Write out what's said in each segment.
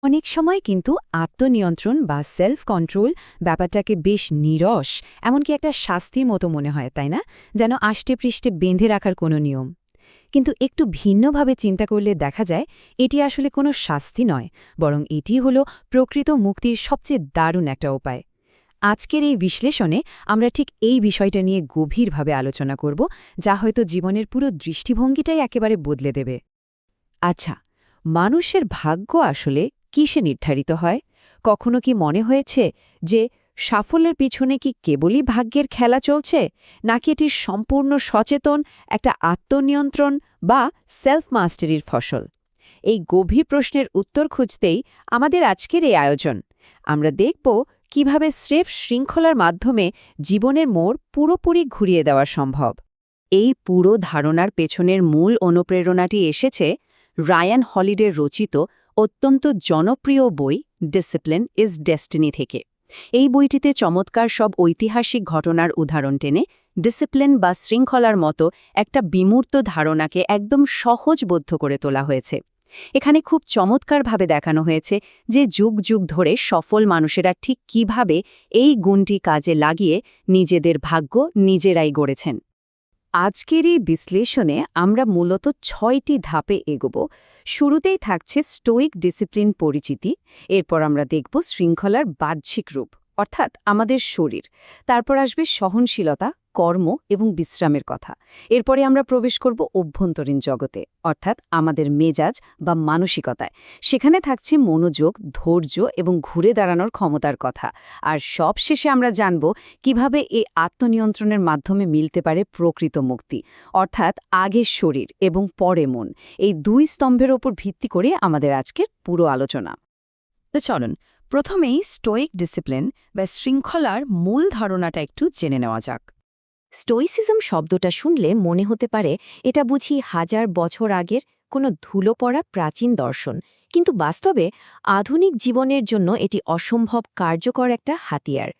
অনেক সময় কিন্তু আত্মনিয়ন্ত্রণ বা সেলফ কন্ট্রোল ব্যাপারটাকে বেশ নিরস, এমনকি একটা শাস্তির মতো মনে হয়, তাই না? যেন আষ্টেপৃষ্ঠে বেঁধে রাখার কোনো নিয়ম। কিন্তু একটু ভিন্নভাবে চিন্তা করলে দেখা যায় এটি আসলে কোনো শাস্তি নয়, বরং এটি হলো প্রকৃত মুক্তির সবচেয়ে দারুণ একটা উপায়। আজকের এই বিশ্লেষণে আমরা ঠিক এই বিষয়টা নিয়ে গভীরভাবে আলোচনা করব, যা হয়তো জীবনের পুরো দৃষ্টিভঙ্গিটাই একেবারে বদলে দেবে। আচ্ছা, মানুষের ভাগ্য আসলে কিসে নির্ধারিত হয়? কখনো কি মনে হয়েছে যে সাফল্যের পিছনে কি কেবলই ভাগ্যের খেলা চলছে, নাকি এটি সম্পূর্ণ সচেতন একটা আত্মনিয়ন্ত্রণ বা সেলফ মাস্টারির ফসল? এই গভীর প্রশ্নের উত্তর খুঁজতেই আমাদের আজকের এই আয়োজন। আমরা দেখব কিভাবে স্রেফ শৃঙ্খলার মাধ্যমে জীবনের মোড় পুরোপুরি ঘুরিয়ে দেওয়া সম্ভব। এই পুরো ধারণার পেছনের মূল অনুপ্রেরণাটি এসেছে রায়ান হলিডের রচিত অত্যন্ত জনপ্রিয় বই ডিসিপ্লিন ইজ ডেস্টিনি থেকে। এই বইটিতে চমৎকার সব ঐতিহাসিক ঘটনার উদাহরণ টেনে ডিসিপ্লিন বা শৃঙ্খলার মতো একটা বিমূর্ত ধারণাকে একদম সহজবোধ্য করে তোলা হয়েছে। এখানে খুব চমৎকারভাবে দেখানো হয়েছে যে যুগ যুগ ধরে সফল মানুষেরা ঠিক কিভাবে এই গুণটি কাজে লাগিয়ে নিজেদের ভাগ্য নিজেরাই গড়েছেন। আজকের এই বিশ্লেষণে আমরা মূলত ৬টি ধাপে এগোব। শুরুতেই থাকছে স্টোইক ডিসিপ্লিন পরিচিতি, এরপর আমরা দেখব শৃঙ্খলার বাহ্যিক রূপ, অর্থাৎ আমাদের শরীর। তারপর আসবে সহনশীলতা, কর্ম এবং বিশ্রামের কথা। এরপরে আমরা প্রবেশ করব অভ্যন্তরীণ জগতে, অর্থাৎ আমাদের মেজাজ বা মানসিকতায়। সেখানে থাকছে মনোযোগ, ধৈর্য এবং ঘুরে দাঁড়ানোর ক্ষমতার কথা। আর সবশেষে আমরা জানব কিভাবে এই আত্মনিয়ন্ত্রণের মাধ্যমে মিলতে পারে প্রকৃত মুক্তি, অর্থাৎ আগে শরীর এবং পরে মন। এই দুই স্তম্ভের ওপর ভিত্তি করে আমাদের আজকের পুরো আলোচনা। তো চলুন প্রথমেই স্টোইক ডিসিপ্লিন বা শৃঙ্খলার মূল ধারণাটা একটু জেনে নেওয়া যাক। স্টোইসিজম শব্দটা শুনলে মনে হতে পারে এটা বুঝি হাজার বছর আগের কোনো ধুলো পড়া প্রাচীন দর্শন, কিন্তু বাস্তবে আধুনিক জীবনের জন্য এটি অসম্ভব কার্যকর একটা হাতিয়ার।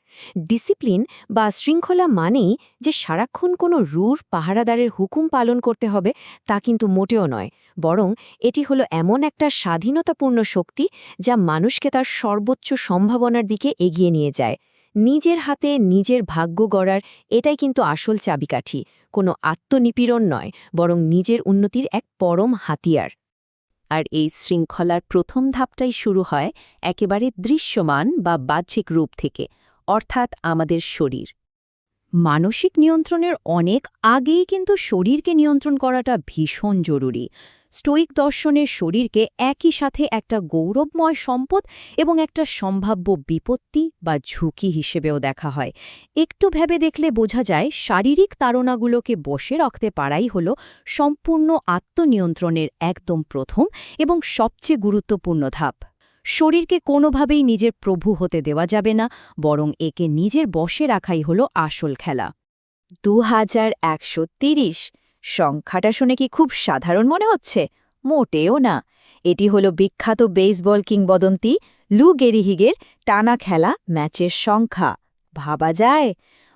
ডিসিপ্লিন বা শৃঙ্খলা মানেই যে সারাক্ষণ কোনো রূঢ় পাহারাদারের হুকুম পালন করতে হবে, তা কিন্তু মোটেও নয়। বরং এটি হলো এমন একটা স্বাধীনতাপূর্ণ শক্তি যা মানুষকে তার সর্বোচ্চ সম্ভাবনার দিকে এগিয়ে নিয়ে যায়। নিজের হাতে নিজের ভাগ্য গড়ার এটাই কিন্তু আসল চাবিকাঠি, কোনো আত্মনিপীড়ন নয়, বরং নিজের উন্নতির এক পরম হাতিয়ার। আর এই শৃঙ্খলার প্রথম ধাপটাই শুরু হয় একেবারে দৃশ্যমান বা বাহ্যিক রূপ থেকে, অর্থাৎ আমাদের শরীর। মানসিক নিয়ন্ত্রণের অনেক আগেই কিন্তু শরীরকে নিয়ন্ত্রণ করাটা ভীষণ জরুরি। স্টোইক দর্শনের শরীরকে একই সাথে একটা গৌরবময় সম্পদ এবং একটা সম্ভাব্য বিপত্তি বা ঝুঁকি হিসেবেও দেখা হয়। একটু ভেবে দেখলে বোঝা যায় শারীরিক তাড়নাগুলোকে বশে রাখতে পারাই হল সম্পূর্ণ আত্মনিয়ন্ত্রণের একদম প্রথম এবং সবচেয়ে গুরুত্বপূর্ণ ধাপ। শরীরকে কোনোভাবেই নিজের প্রভু হতে দেওয়া যাবে না, বরং একে নিজের বশে রাখাই হল আসল খেলা। 2130 সংখ্যাটা শুনে কি খুব সাধারণ মনে হচ্ছে? মোটেও না। এটি হল বিখ্যাত বেসবল কিংবদন্তি লু গেরিহিগের টানা খেলা ম্যাচের সংখ্যা। ভাবা যায়,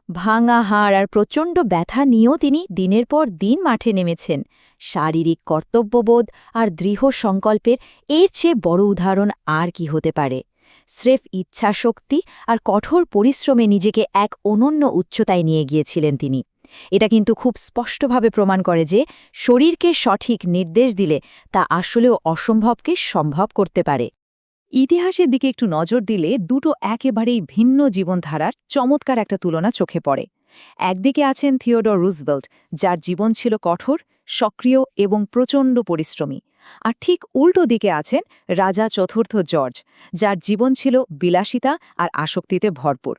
ভাঙা হাড় আর প্রচণ্ড ব্যথা নিয়েও তিনি দিনের পর দিন মাঠে নেমেছেন। শারীরিক কর্তব্যবোধ আর দৃঢ় সংকল্পের এর চেয়ে বড় উদাহরণ আর কি হতে পারে? স্রেফ ইচ্ছাশক্তি আর কঠোর পরিশ্রমে নিজেকে এক অনন্য উচ্চতায় নিয়ে গিয়েছিলেন তিনি। এটা কিন্তু খুব স্পষ্টভাবে প্রমাণ করে যে শরীরকে সঠিক নির্দেশ দিলে তা আসলেও অসম্ভবকে সম্ভব করতে পারে। ইতিহাসের দিকে একটু নজর দিলে দুটো একেবারেই ভিন্ন জীবনধারার চমৎকার একটা তুলনা চোখে পড়ে। একদিকে আছেন থিওডর রুজভেল্ট, যার জীবন ছিল কঠোর, সক্রিয় এবং প্রচণ্ড পরিশ্রমী। আর ঠিক উল্টো দিকে আছেন রাজা চতুর্থ জর্জ, যার জীবন ছিল বিলাসিতা আর আসক্তিতে ভরপুর।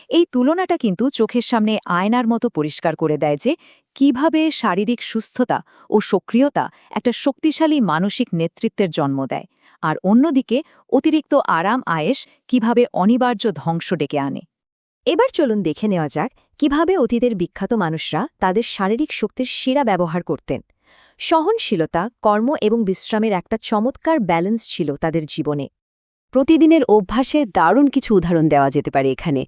এই তুলনাটা কিন্তু চোখের সামনে আয়নার মতো পরিষ্কার করে দেয় যে কিভাবে শারীরিক সুস্থতা ও সক্রিয়তা একটা শক্তিশালী মানসিক নেতৃত্বের জন্ম দেয়, আর অন্যদিকে অতিরিক্ত আরাম আয়েশ কিভাবে অনিবার্য ধ্বংস ডেকে আনে। এবার চলুন দেখে নেওয়া যাক কিভাবে অতীতের বিখ্যাত মানুষরা তাদের শারীরিক শক্তির সেরা ব্যবহার করতেন। সহনশীলতা, কর্ম এবং বিশ্রামের একটা চমৎকার ব্যালেন্স ছিল তাদের জীবনে। প্রতিদিনের অভ্যাসে দারুণ কিছু উদাহরণ দেওয়া যেতে পারে এখানে।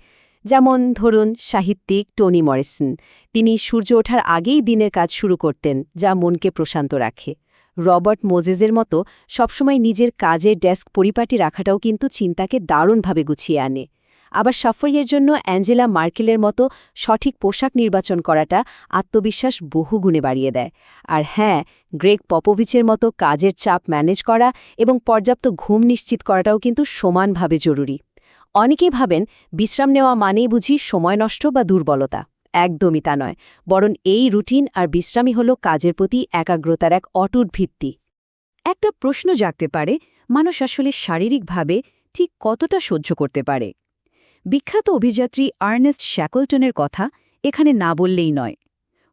যেমন ধরুন সাহিত্যিক টনি মরিসন, তিনি সূর্য ওঠার আগেই দিনের কাজ শুরু করতেন, যা মনকে প্রশান্ত রাখে। রবার্ট মোজেসের মতো সবসময় নিজের কাজের ডেস্ক পরিপাটি রাখাটাও কিন্তু চিন্তাকে দারুণভাবে গুছিয়ে আনে। আবার সাফল্যের জন্য অ্যাঞ্জেলা মার্কেলের মতো সঠিক পোশাক নির্বাচন করাটা আত্মবিশ্বাস বহুগুণে বাড়িয়ে দেয়। আর হ্যাঁ, গ্রেগ পপোভিচের মতো কাজের চাপ ম্যানেজ করা এবং পর্যাপ্ত ঘুম নিশ্চিত করাটাও কিন্তু সমানভাবে জরুরি। অনেকেই ভাবেন বিশ্রাম নেওয়া মানেই বুঝি সময় নষ্ট বা দুর্বলতা। একদমই তা নয়, বরং এই রুটিন আর বিশ্রামই হল কাজের প্রতি একাগ্রতার এক অটুট ভিত্তি। একটা প্রশ্ন জাগতে পারে, মানুষ আসলে শারীরিকভাবে ঠিক কতটা সহ্য করতে পারে? বিখ্যাত অভিযাত্রী আর্নেস্ট শ্যাকলটনের কথা এখানে না বললেই নয়।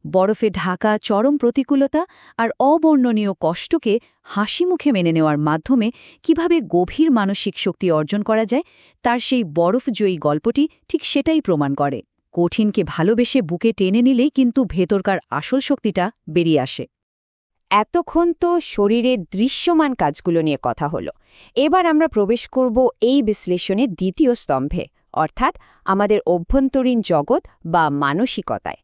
বরফে ঢাকা চরম প্রতিকূলতা আর অবর্ণনীয় কষ্টকে হাসিমুখে মেনে নেওয়ার মাধ্যমে কিভাবে গভীর মানসিক শক্তি অর্জন করা যায়, তার সেই বরফজয়ী গল্পটি ঠিক সেটাই প্রমাণ করে। কঠিনকে ভালোবেসে বুকে টেনে নিলেই কিন্তু ভেতরকার আসল শক্তিটা বেরিয়ে আসে। এতক্ষণ তো শরীরের দৃশ্যমান কাজগুলো নিয়ে কথা হলো। এবার আমরা প্রবেশ করব এই বিশ্লেষণের দ্বিতীয় স্তম্ভে, অর্থাৎ আমাদের অভ্যন্তরীণ জগৎ বা মানসিকতায়।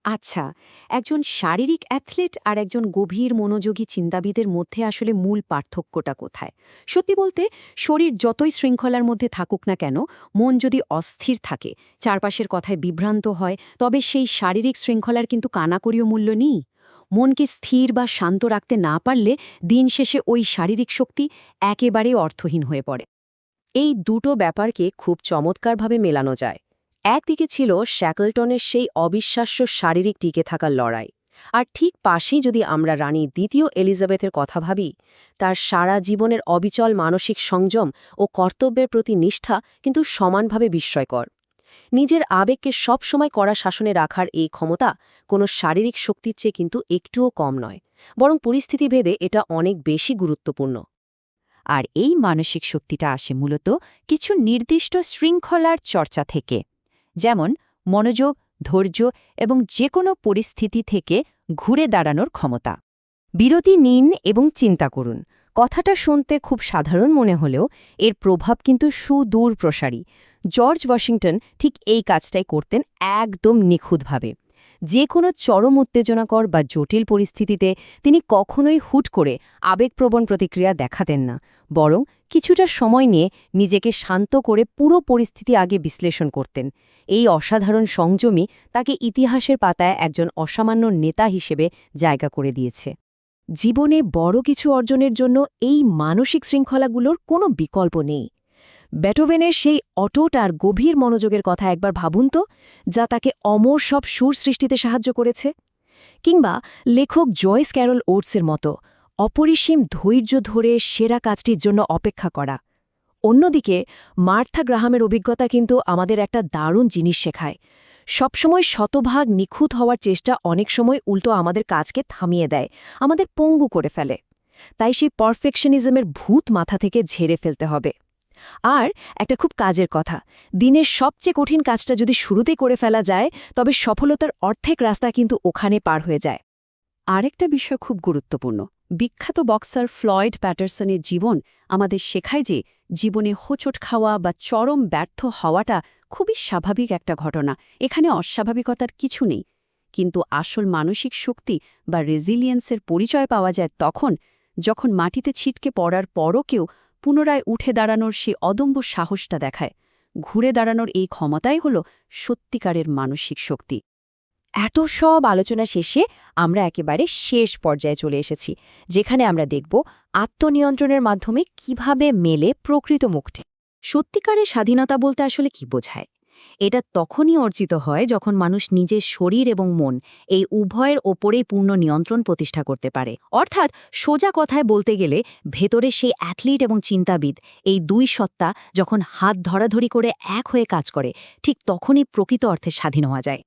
আচ্ছা, একজন শারীরিক অ্যাথলেট আর একজন গভীর মনোযোগী চিন্তাবিদের মধ্যে আসলে মূল পার্থক্যটা কোথায়? সত্যি বলতে, শরীর যতই শৃঙ্খলার মধ্যে থাকুক না কেন, মন যদি অস্থির থাকে, চারপাশের কথায় বিভ্রান্ত হয়, তবে সেই শারীরিক শৃঙ্খলার কিন্তু কানাকড়িও মূল্য নেই। মনকে স্থির বা শান্ত রাখতে না পারলে দিন শেষে ওই শারীরিক শক্তি একেবারেই অর্থহীন হয়ে পড়ে। এই দুটো ব্যাপারকে খুব চমৎকারভাবে মেলানো যায়। একদিকে ছিল শ্যাকলটনের সেই অবিশ্বাস্য শারীরিক টিকে থাকার লড়াই, আর ঠিক পাশেই যদি আমরা রানী দ্বিতীয় এলিজাবেথের কথা ভাবি, তার সারা জীবনের অবিচল মানসিক সংযম ও কর্তব্যের প্রতি নিষ্ঠা কিন্তু সমানভাবে বিস্ময়কর। নিজের আবেগকে সবসময় কড়া শাসনে রাখার এই ক্ষমতা কোনো শারীরিক শক্তির চেয়ে কিন্তু একটুও কম নয়, বরং পরিস্থিতিভেদে এটা অনেক বেশি গুরুত্বপূর্ণ। আর এই মানসিক শক্তিটা আসে মূলত কিছু নির্দিষ্ট শৃঙ্খলার চর্চা থেকে, যেমন মনোযোগ, ধৈর্য এবং যে কোনো পরিস্থিতি থেকে ঘুরে দাঁড়ানোর ক্ষমতা। বিরতি নিন এবং চিন্তা করুন। কথাটা শুনতে খুব সাধারণ মনে হলেও এর প্রভাব কিন্তু সুদূর প্রসারী। জর্জ ওয়াশিংটন ঠিক এই কাজটাই করতেন একদম নিখুঁতভাবে। যে কোনো চরম উত্তেজনাকর বা জটিল পরিস্থিতিতে তিনি কখনোই হুট করে আবেগপ্রবণ প্রতিক্রিয়া দেখাতেন না, বরং কিছুটা সময় নিয়ে নিজেকে শান্ত করে পুরো পরিস্থিতি আগে বিশ্লেষণ করতেন। এই অসাধারণ সংযমই তাকে ইতিহাসের পাতায় একজন অসামান্য নেতা হিসেবে জায়গা করে দিয়েছে। জীবনে বড় কিছু অর্জনের জন্য এই মানসিক শৃঙ্খলাগুলোর কোনো বিকল্প নেই। বেটোভেনের সেই অটুট আর গভীর মনোযোগের কথা একবার ভাবুন তো, যা তাকে অমর সব সুর সৃষ্টিতে সাহায্য করেছে। কিংবা লেখক জয়েস ক্যারল ওটসের মতো অপরিসীম ধৈর্য ধরে সেরা কাজটির জন্য অপেক্ষা করা। অন্যদিকে মার্থা গ্রাহামের অভিজ্ঞতা কিন্তু আমাদের একটা দারুণ জিনিস শেখায়। সবসময় শতভাগ নিখুঁত হওয়ার চেষ্টা অনেক সময় উল্টো আমাদের কাজকে থামিয়ে দেয়, আমাদের পঙ্গু করে ফেলে। তাই সেই পারফেকশনিজমের ভূত মাথা থেকে ঝেড়ে ফেলতে হবে। আর একটা খুব কাজের কথা, দিনের সবচেয়ে কঠিন কাজটা যদি শুরুতেই করে ফেলা যায়, তবে সফলতার অর্ধেক রাস্তা কিন্তু ওখানে পার হয়ে যায়। আরেকটা বিষয় খুব গুরুত্বপূর্ণ। বিখ্যাত বক্সার ফ্লয়েড প্যাটারসনের জীবন আমাদের শেখায় যে জীবনে হোঁচট খাওয়া বা চরম ব্যর্থ হওয়াটা খুবই স্বাভাবিক একটা ঘটনা, এখানে অস্বাভাবিকতার কিছু নেই। কিন্তু আসল মানসিক শক্তি বা রেজিলিয়েন্সের পরিচয় পাওয়া যায় তখন, যখন মাটিতে ছিটকে পড়ার পরও কেউ পুনরায় উঠে দাঁড়ানোর সে অদম্য সাহসটা দেখায়। ঘুরে দাঁড়ানোর এই ক্ষমতাই হল সত্যিকারের মানসিক শক্তি। এত সব আলোচনা শেষে আমরা একেবারে শেষ পর্যায়ে চলে এসেছি, যেখানে আমরা দেখব আত্মনিয়ন্ত্রণের মাধ্যমে কিভাবে মেলে প্রকৃত মুক্তি। সত্যিকারের স্বাধীনতা বলতে আসলে কি বোঝায়? এটা তখনই অর্জিত হয় যখন মানুষ নিজের শরীর এবং মন এই উভয়ের ওপরেই পূর্ণ নিয়ন্ত্রণ প্রতিষ্ঠা করতে পারে। অর্থাৎ সোজা কথায় বলতে গেলে ভেতরে সেই অ্যাথলিট এবং চিন্তাবিদ, এই দুই সত্তা যখন হাত ধরাধরি করে এক হয়ে কাজ করে, ঠিক তখনই প্রকৃত অর্থে স্বাধীন হওয়া যায়।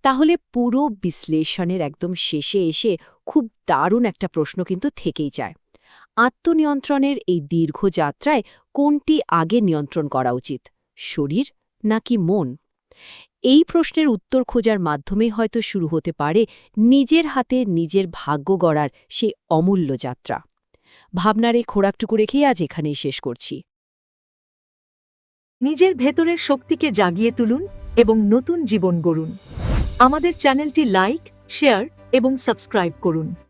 তাহলে পুরো বিশ্লেষণের একদম শেষে এসে খুব দারুণ একটা প্রশ্ন কিন্তু থেকেই যায়। আত্মনিয়ন্ত্রণের এই দীর্ঘ যাত্রায় কোনটি আগে নিয়ন্ত্রণ করা উচিত, শরীর নাকি মন? এই প্রশ্নের উত্তর খোঁজার মাধ্যমেই হয়তো শুরু হতে পারে নিজের হাতে নিজের ভাগ্য গড়ার সেই অমূল্য যাত্রা। ভাবনার এই খোরাকটুকু রেখেই আজ এখানেই শেষ করছি। নিজের ভেতরের শক্তিকে জাগিয়ে তুলুন এবং নতুন জীবন গড়ুন। আমাদের চ্যানেলটি লাইক, শেয়ার এবং সাবস্ক্রাইব করুন।